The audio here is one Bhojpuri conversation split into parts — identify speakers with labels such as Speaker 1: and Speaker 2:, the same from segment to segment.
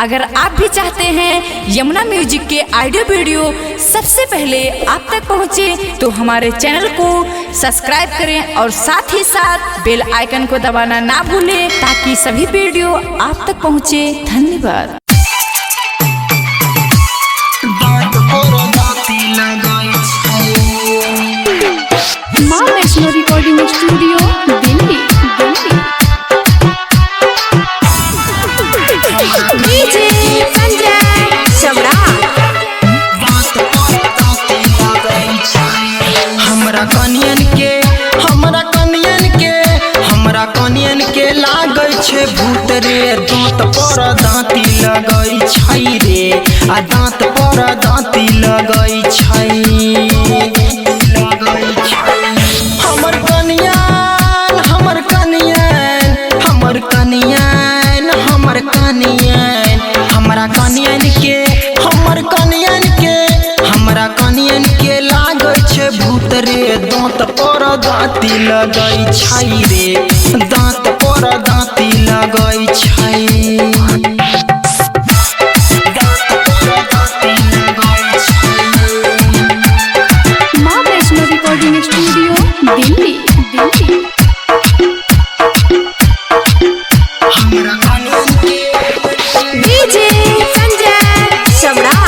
Speaker 1: अगर आप भी चाहते हैं यमुना म्यूजिक के ऑडियो वीडियो सबसे पहले आप तक पहुंचे, तो हमारे चैनल को सब्सक्राइब करें और साथ ही साथ बेल आइकन को दबाना ना भूलें, ताकि सभी वीडियो आप तक पहुंचे। धन्यवाद।
Speaker 2: Maa Vaishno recording studio Delhi.
Speaker 1: DJ Sanjay Chawda.
Speaker 3: हमरा कनियन के लागै छै भूत रे, दांत पर दांती लगै छै रे, आ दांत पर दांती लगै छै। हमर कनियन हमरा कनियन के लागै छै भूत रे, दांत पर दांती लगै छै रे, दांत पर दांती लगै छै।
Speaker 2: Maa Vaishno recording studio Delhi.
Speaker 1: DJ Sanjay Chawda.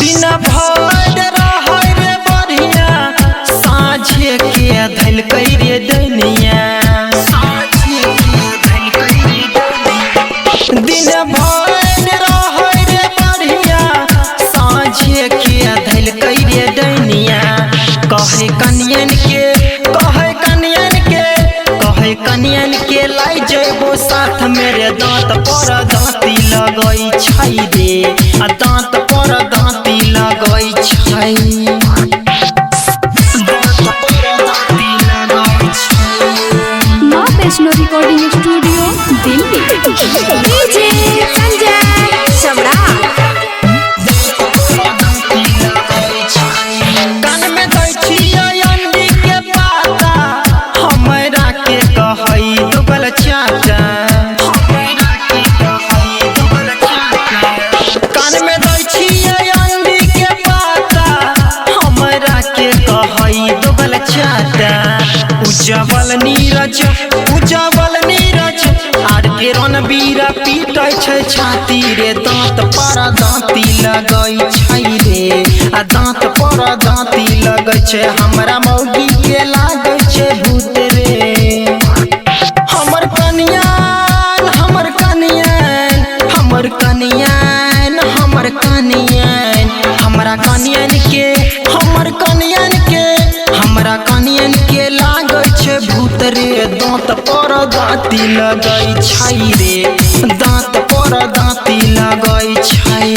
Speaker 3: दिन भर रहै रे बढ़िया, साँझे के धलकै रे दुनिया। दिन भर रहै रे बढ़िया, साँझे के धलकै रे दुनिया। कहे कनियन के लाई जेबो साथ मेरे, दांत पर दांती लगै छै रे, आ दांत पर दांती लगै छै।
Speaker 2: Maa Vaishno recording studio Delhi.
Speaker 1: DJ Sanjay Chawda.
Speaker 3: कान में दै छियै अंडी के पाता, हमरा के कहै दुगल चाचा। कान में दै छियै अंडी के पाता, हमरा के कहै दुगल चाचा। उजवल नीरज आर के रणवीर पीटै छै छाती रे, दांत पर दांती लगै छै रे, आ दांत पर दांती लगै छै। हमरा मौगी के लागै छै भूत रे। हमर कनियन के लागै छै भूत रे, दांत पर दांती लगै छै रे, दांत पर दांती लगै छै।